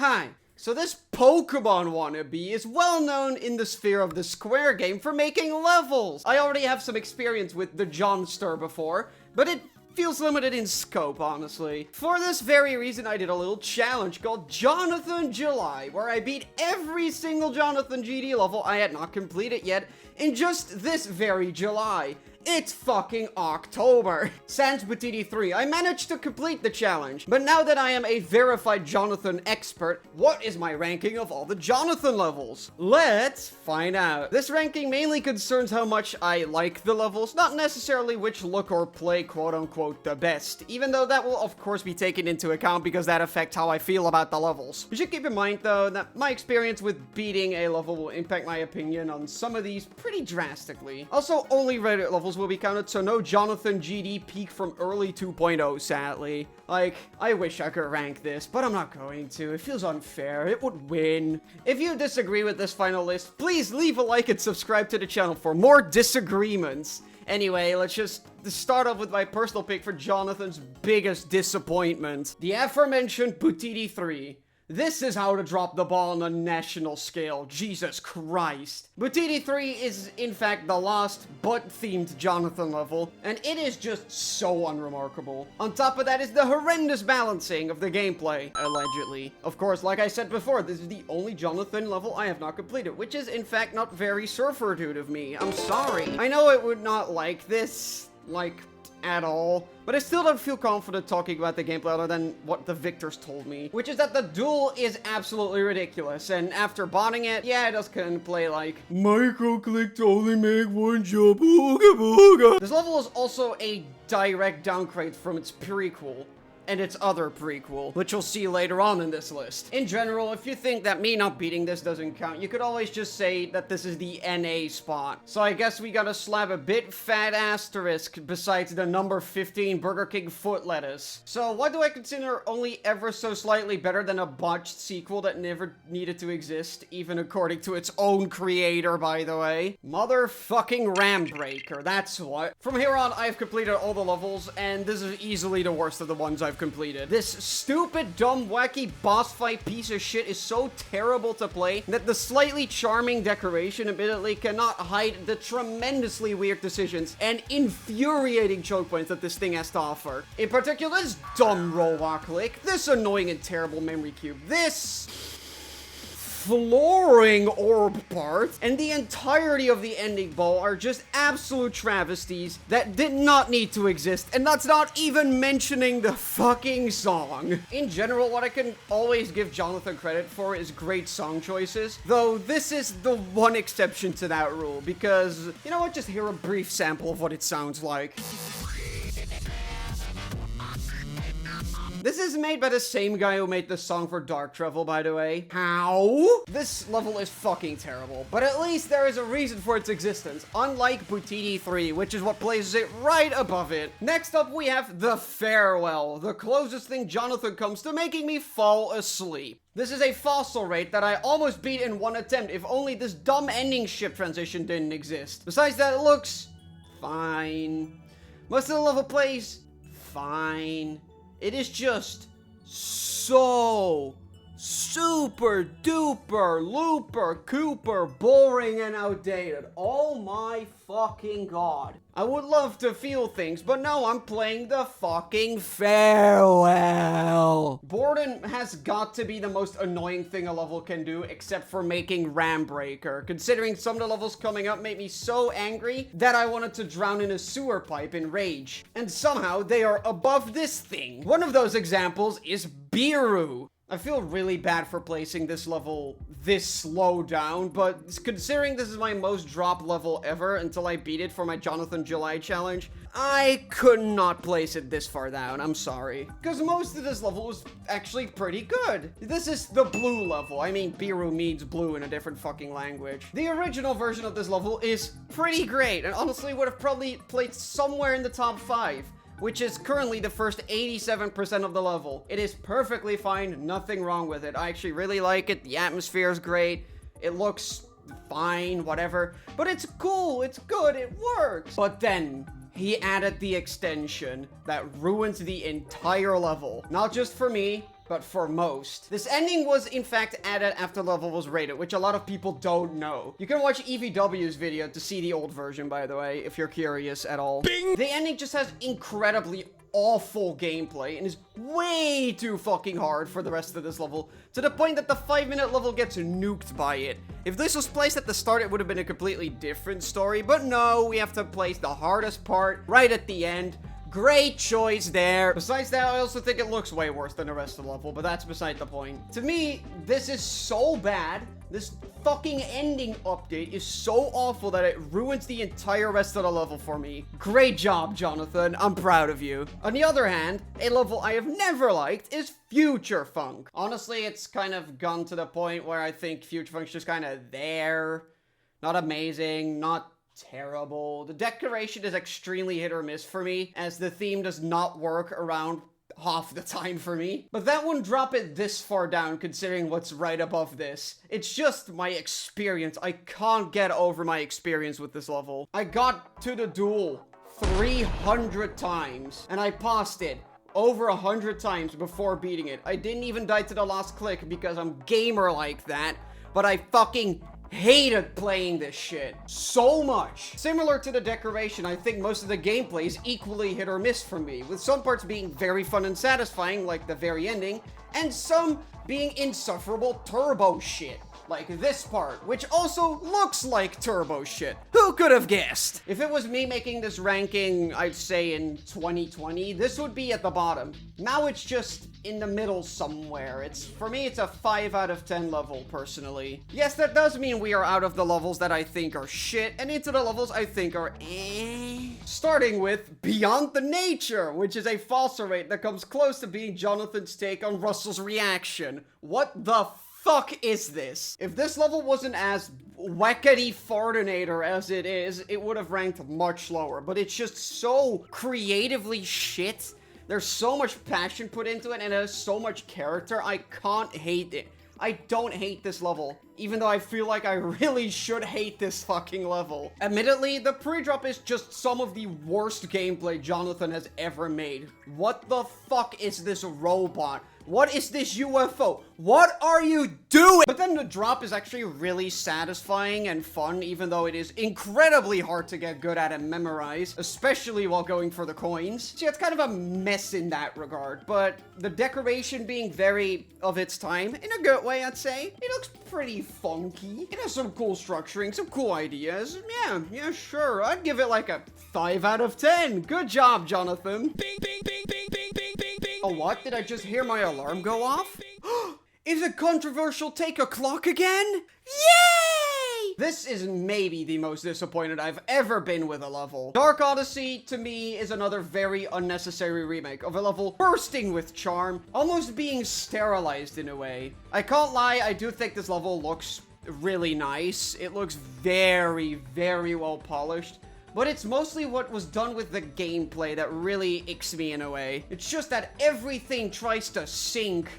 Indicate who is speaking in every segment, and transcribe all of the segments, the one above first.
Speaker 1: Hi. So this Pokemon wannabe is well known in the sphere of the Square game for making levels. I already have some experience with the Johnster before, but it feels limited in scope, honestly. For this very reason, I did a little challenge called JonathanGD, where I beat every single JonathanGD level I had not completed yet in just this very July. It's fucking October. Sans Butiti 3, I managed to complete the challenge. But now that I am a verified Jonathan expert, what is my ranking of all the Jonathan levels? Let's find out. This ranking mainly concerns how much I like the levels, not necessarily which look or play quote-unquote the best, even though that will of course be taken into account because that affects how I feel about the levels. You should keep in mind though that my experience with beating a level will impact my opinion on some of these pretty drastically. Also, only Reddit levels will be counted, so no JonathanGD peak from early 2.0, sadly. Like, I wish I could rank this, but I'm not going to. It feels unfair. It would win. If you disagree with this final list, please leave a like and subscribe to the channel for more disagreements. Anyway, let's just start off with my personal pick for Jonathan's biggest disappointment. The aforementioned Butiti 3. This is how to drop the ball on a national scale. Jesus Christ. Butiti 3 is, in fact, the last butt-themed Jonathan level, and it is just so unremarkable. On top of that is the horrendous balancing of the gameplay, allegedly. Of course, like I said before, this is the only Jonathan level I have not completed, which is, in fact, not very surferdude of me. I'm sorry. I know it would not like this, at all, but I still don't feel confident talking about the gameplay other than what the victors told me, which is that the duel is absolutely ridiculous, and after botting it, yeah, it does kind of play like micro-click to only make one jump, ooga booga. This level is also a direct downgrade from its prequel and its other prequel, which you'll see later on in this list. In general, if you think that me not beating this doesn't count, you could always just say that this is the NA spot. So I guess we gotta slap a bit fat asterisk besides the number 15 Burger King foot lettuce. So what do I consider only ever so slightly better than a botched sequel that never needed to exist, even according to its own creator, by the way? Motherfucking Ram Breaker, that's what. From here on, I've completed all the levels, and this is easily the worst of the ones I've completed. This stupid, dumb, wacky boss fight piece of shit is so terrible to play that the slightly charming decoration admittedly cannot hide the tremendously weird decisions and infuriating choke points that this thing has to offer. In particular, this dumb robot click, this annoying and terrible memory cube, this flooring orb part, and the entirety of the ending bowl are just absolute travesties that did not need to exist, and that's not even mentioning the fucking song. In general, what I can always give Jonathan credit for is great song choices, though this is the one exception to that rule, because, you know what, just hear a brief sample of what it sounds like. This is made by the same guy who made the song for Dark Travel, by the way. How? This level is fucking terrible, but at least there is a reason for its existence, unlike Butiti 3, which is what places it right above it. Next up, we have The Farewell, the closest thing Jonathan comes to making me fall asleep. This is a fossil rate that I almost beat in one attempt, if only this dumb ending ship transition didn't exist. Besides that, it looks fine. Most of the level plays fine. It is just so super duper looper cooper boring and outdated. Oh my fucking god. I would love to feel things, but no, I'm playing the fucking Farewell. Boredom has got to be the most annoying thing a level can do, except for making Ram Breaker, considering some of the levels coming up made me so angry that I wanted to drown in a sewer pipe in rage. And somehow they are above this thing. One of those examples is Biru. I feel really bad for placing this level this low down, but considering this is my most dropped level ever until I beat it for my JonathanGD challenge, I could not place it this far down, I'm sorry. Because most of this level was actually pretty good. This is the blue level. I mean, Biru means blue in a different fucking language. The original version of this level is pretty great, and honestly would have probably placed somewhere in the top 5. Which is currently the first 87% of the level. It is perfectly fine, nothing wrong with it. I actually really like it, the atmosphere is great, it looks fine, whatever. But it's cool, it's good, it works. But then, he added the extension that ruins the entire level. Not just for me, but for most. This ending was in fact added after the level was rated, which a lot of people don't know. You can watch EVW's video to see the old version, by the way, if you're curious at all. Bing! The ending just has incredibly awful gameplay and is way too fucking hard for the rest of this level, to the point that the 5-minute level gets nuked by it. If this was placed at the start, it would have been a completely different story, but no, we have to place the hardest part right at the end. Great choice there. Besides that, I also think it looks way worse than the rest of the level, but that's beside the point. To me, this is so bad. This fucking ending update is so awful that it ruins the entire rest of the level for me. Great job, Jonathan. I'm proud of you. On the other hand, a level I have never liked is Future Funk. Honestly, it's kind of gone to the point where I think Future Funk's just kind of there. Not amazing, not terrible. The decoration is extremely hit or miss for me, as the theme does not work around half the time for me. But that wouldn't drop it this far down considering what's right above this. It's just my experience. I can't get over my experience with this level. I got to the duel 300 times and I passed it over 100 times before beating it. I didn't even die to the last click because I'm gamer like that, but I fucking hated playing this shit so much. Similar to the decoration, I think most of the gameplay is equally hit or miss for me, with some parts being very fun and satisfying, like the very ending, and some being insufferable turbo shit, like this part, which also looks like turbo shit. Who could have guessed? If it was me making this ranking, I'd say in 2020, this would be at the bottom. Now it's just in the middle somewhere. For me, it's a 5 out of 10 level, personally. Yes, that does mean we are out of the levels that I think are shit, and into the levels I think are eh. Starting with Beyond the Nature, which is a false rate that comes close to being Jonathan's take on Russell's reaction. What the fuck is this? If this level wasn't as wackety fartinator as it is, it would have ranked much lower, but it's just so creatively shit. There's so much passion put into it, and it has so much character, I can't hate it. I don't hate this level, even though I feel like I really should hate this fucking level. Admittedly, the pre-drop is just some of the worst gameplay Jonathan has ever made. What the fuck is this robot? What is this UFO? What are you doing? But then the drop is actually really satisfying and fun, even though it is incredibly hard to get good at and memorize, especially while going for the coins. See, it's kind of a mess in that regard, but the decoration being very of its time, in a good way, I'd say. It looks pretty funky. It has some cool structuring, some cool ideas. Yeah, sure. I'd give it like a 5 out of 10. Good job, Jonathan. Bing, bing, bing, bing, bing, bing, bing, bing. Oh, what? Did I just hear my alarm go off? Is a controversial take o'clock again? Yay! This is maybe the most disappointed I've ever been with a level. Dark Odyssey, to me, is another very unnecessary remake of a level bursting with charm, almost being sterilized in a way. I can't lie, I do think this level looks really nice. It looks very, very well polished. But it's mostly what was done with the gameplay that really icks me in a way. It's just that everything tries to sync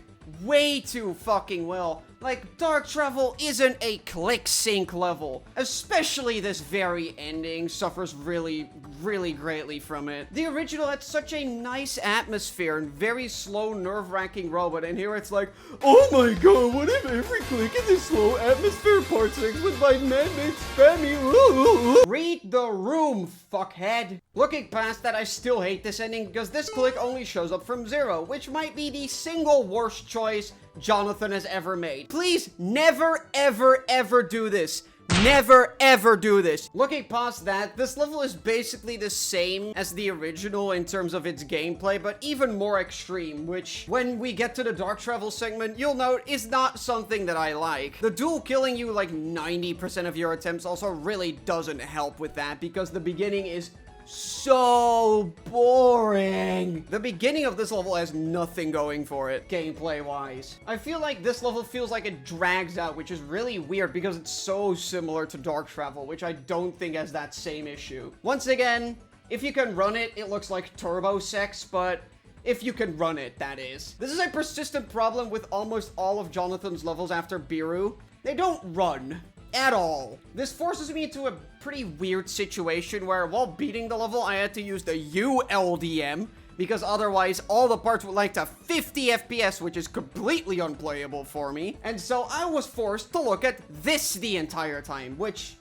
Speaker 1: way too fucking well. Like, Dark Travel isn't a click sync level. Especially this very ending suffers really, really greatly from it. The original had such a nice atmosphere and very slow, nerve-wracking robot, and here it's like, oh my god, what if every click in this slow atmosphere part syncs with my man-made spammy? Ooh. Read the room, fuckhead. Looking past that, I still hate this ending because this click only shows up from 0, which might be the single worst choice Jonathan has ever made. Please never, ever, ever do this. Never, ever do this. Looking past that, this level is basically the same as the original in terms of its gameplay, but even more extreme, which, when we get to the Dark Travel segment, you'll note is not something that I like. The duel killing you like 90% of your attempts also really doesn't help with that, because the beginning is so boring. The beginning of this level has nothing going for it, gameplay-wise. I feel like this level feels like it drags out, which is really weird because it's so similar to Dark Travel, which I don't think has that same issue. Once again, if you can run it, it looks like turbo sex, but if you can run it, that is. This is a persistent problem with almost all of Jonathan's levels after Biru. They don't run at all. This forces me into a pretty weird situation where while beating the level, I had to use the ULDM because otherwise all the parts would like to 50 FPS, which is completely unplayable for me. And so I was forced to look at this the entire time, which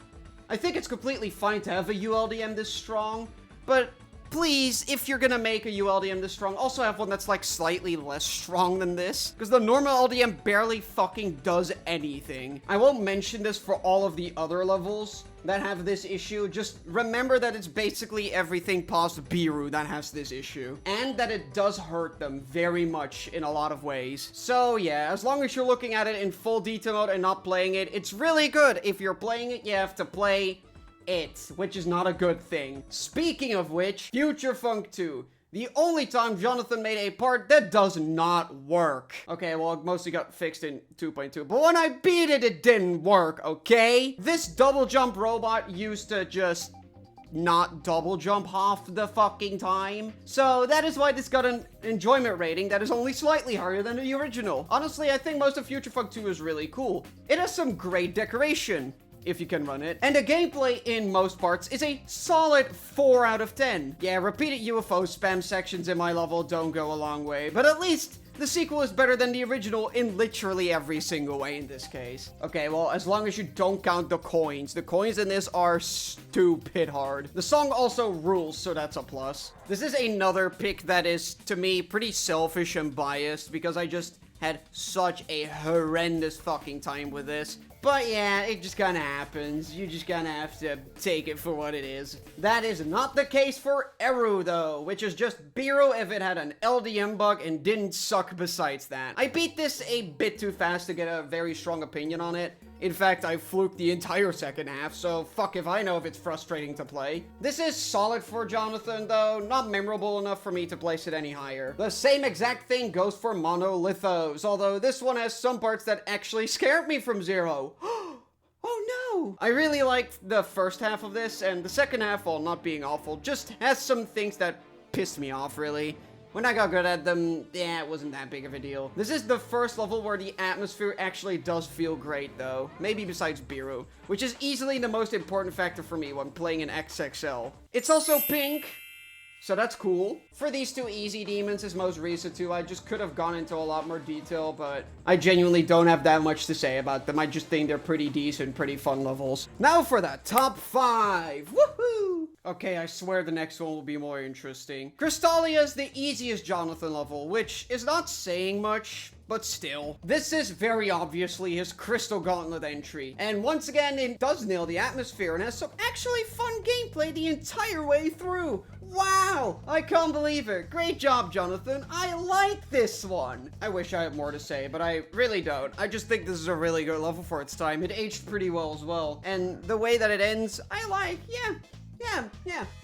Speaker 1: I think it's completely fine to have a ULDM this strong, but please, if you're gonna make a ULDM this strong, also have one that's like slightly less strong than this, because the normal LDM barely fucking does anything. I won't mention this for all of the other levels that have this issue. Just remember that it's basically everything past Biru that has this issue, and that it does hurt them very much in a lot of ways. So yeah, as long as you're looking at it in full detail mode and not playing it, it's really good. If you're playing it, you have to play it, which is not a good thing. Speaking of which, Future Funk 2. The only time Jonathan made a part that does not work. Okay, well, it mostly got fixed in 2.2, but when I beat it, it didn't work, okay? This double jump robot used to just not double jump half the fucking time. So that is why this got an enjoyment rating that is only slightly higher than the original. Honestly, I think most of Future Funk 2 is really cool. It has some great decoration, if you can run it. And the gameplay in most parts is a solid 4 out of 10. Yeah, repeated UFO spam sections in my level don't go a long way, but at least the sequel is better than the original in literally every single way in this case. Okay, well, as long as you don't count the coins. The coins in this are stupid hard. The song also rules, so that's a plus. This is another pick that is, to me, pretty selfish and biased because I just had such a horrendous fucking time with this. But yeah, it just kinda happens. You just kinda have to take it for what it is. That is not the case for Eru though, which is just Biru if it had an LDM bug and didn't suck besides that. I beat this a bit too fast to get a very strong opinion on it. In fact, I fluked the entire second half, so fuck if I know if it's frustrating to play. This is solid for Jonathan though, not memorable enough for me to place it any higher. The same exact thing goes for Monolithos, although this one has some parts that actually scared me from zero. Oh no! I really liked the first half of this, and the second half, while not being awful, just has some things that pissed me off, really. When I got good at them, yeah, it wasn't that big of a deal. This is the first level where the atmosphere actually does feel great, though. Maybe besides Biru, which is easily the most important factor for me when playing an XXL. It's also pink, so that's cool. For these two easy demons, as most recent two, I just could have gone into a lot more detail, but I genuinely don't have that much to say about them. I just think they're pretty decent, pretty fun levels. Now for the top 5! Woohoo! Okay, I swear the next one will be more interesting. Crystallia is the easiest Jonathan level, which is not saying much, but still. This is very obviously his Crystal Gauntlet entry. And once again, it does nail the atmosphere and has some actually fun gameplay the entire way through. Wow! I can't believe it. Great job, Jonathan. I like this one. I wish I had more to say, but I really don't. I just think this is a really good level for its time. It aged pretty well as well. And the way that it ends, I like. Yeah.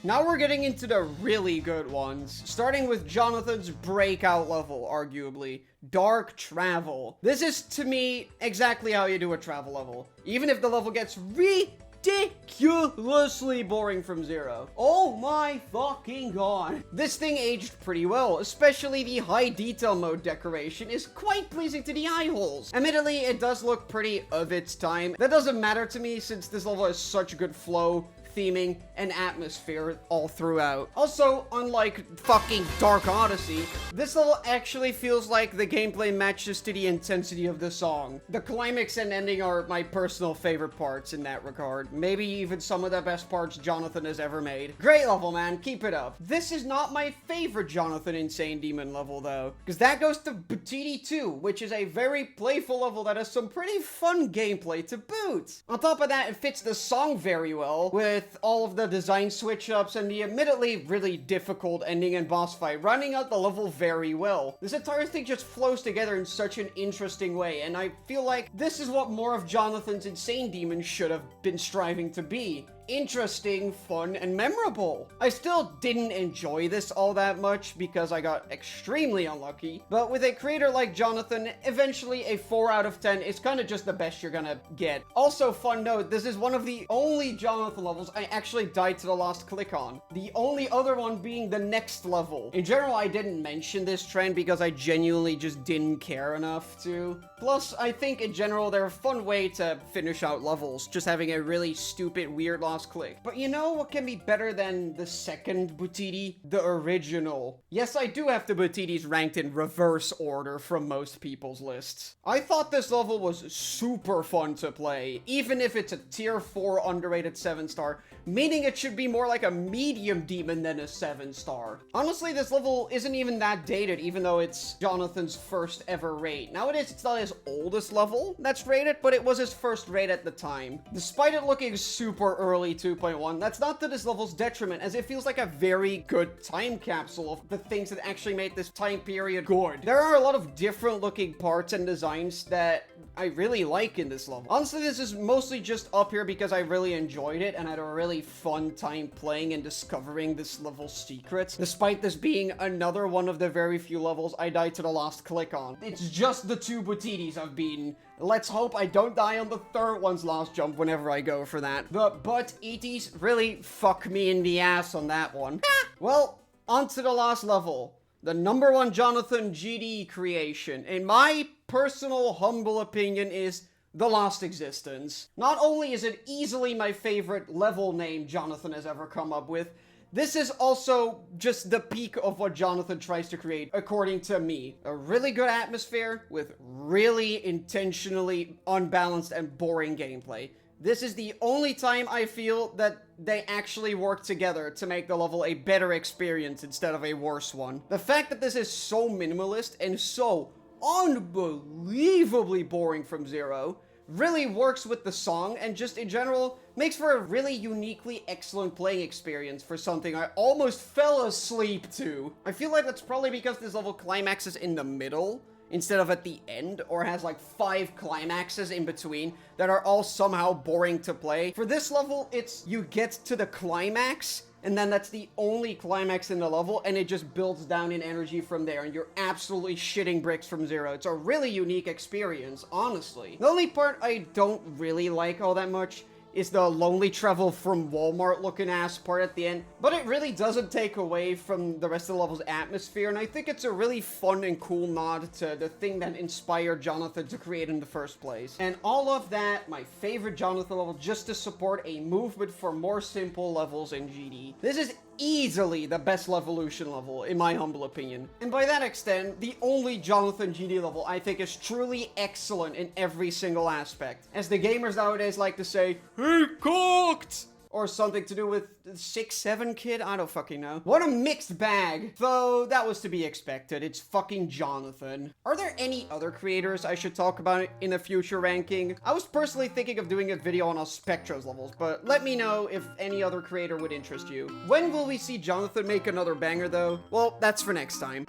Speaker 1: Now we're getting into the really good ones. Starting with Jonathan's breakout level, arguably. Dark Travel. This is, to me, exactly how you do a travel level. Even if the level gets ridiculously boring from zero. Oh my fucking god. This thing aged pretty well, especially the high detail mode decoration is quite pleasing to the eye holes. Admittedly, it does look pretty of its time. That doesn't matter to me since this level has such good flow, theming, and atmosphere all throughout. Also, unlike fucking Dark Odyssey, this level actually feels like the gameplay matches to the intensity of the song. The climax and ending are my personal favorite parts in that regard. Maybe even some of the best parts Jonathan has ever made. Great level, man. Keep it up. This is not my favorite Jonathan Insane Demon level, though, because that goes to Butiti 2, which is a very playful level that has some pretty fun gameplay to boot. On top of that, it fits the song very well, with all of the design switch-ups and the admittedly really difficult ending and boss fight, rounding out the level very well. This entire thing just flows together in such an interesting way, and I feel like this is what more of Jonathan's Insane Demon should have been striving to be. Interesting, fun, and memorable. I still didn't enjoy this all that much because I got extremely unlucky, but with a creator like Jonathan, eventually a 4 out of 10 is kind of just the best you're gonna get. Also, fun note, this is one of the only Jonathan levels I actually died to the last click on. The only other one being the next level. In general, I didn't mention this trend because I genuinely just didn't care enough to. Plus, I think in general, they're a fun way to finish out levels, just having a really stupid, weird lost last click. But you know what can be better than the second Butiti? The original. Yes, I do have the Butitis ranked in reverse order from most people's lists. I thought this level was super fun to play, even if it's a tier 4 underrated 7-star, meaning it should be more like a medium demon than a 7-star. Honestly, this level isn't even that dated, even though it's Jonathan's first ever raid. Nowadays, it's not his oldest level that's rated, but it was his first raid at the time. Despite it looking super early 2.1, that's not to this level's detriment, as it feels like a very good time capsule of the things that actually made this time period good. There are a lot of different looking parts and designs that I really like in this level. Honestly, this is mostly just up here because I really enjoyed it and had a really fun time playing and discovering this level's secrets, despite this being another one of the very few levels I died to the last click on. It's just the 2 Butitis I've beaten. Let's hope I don't die on the third one's last jump whenever I go for that. The butt eaties really fuck me in the ass on that one. Well, on to the last level. The #1 JonathanGD creation, in my personal humble opinion, is The Lost Existence. Not only is it easily my favorite level name Jonathan has ever come up with, this is also just the peak of what Jonathan tries to create, according to me. A really good atmosphere with really intentionally unbalanced and boring gameplay. This is the only time I feel that they actually work together to make the level a better experience instead of a worse one. The fact that this is so minimalist and so unbelievably boring from zero really works with the song, and just in general makes for a really uniquely excellent playing experience for something I almost fell asleep to. I feel like that's probably because this level climaxes in the middle instead of at the end, or has like 5 climaxes in between that are all somehow boring to play. For this level, it's you get to the climax, and then that's the only climax in the level, and it just builds down in energy from there, and you're absolutely shitting bricks from zero. It's a really unique experience, honestly. The only part I don't really like all that much is the lonely travel from Walmart looking ass part at the end, but it really doesn't take away from the rest of the level's atmosphere, and I think it's a really fun and cool nod to the thing that inspired Jonathan to create in the first place. And all of that, my favorite Jonathan level, just to support a movement for more simple levels in GD. This is easily the best Levolution level, in my humble opinion. And by that extent, the only JonathanGD level I think is truly excellent in every single aspect. As the gamers nowadays like to say, "He cooked!" Or something to do with 6'7" kid? I don't fucking know. What a mixed bag. Though, that was to be expected. It's fucking Jonathan. Are there any other creators I should talk about in a future ranking? I was personally thinking of doing a video on all Spectro's levels, but let me know if any other creator would interest you. When will we see Jonathan make another banger, though? Well, that's for next time.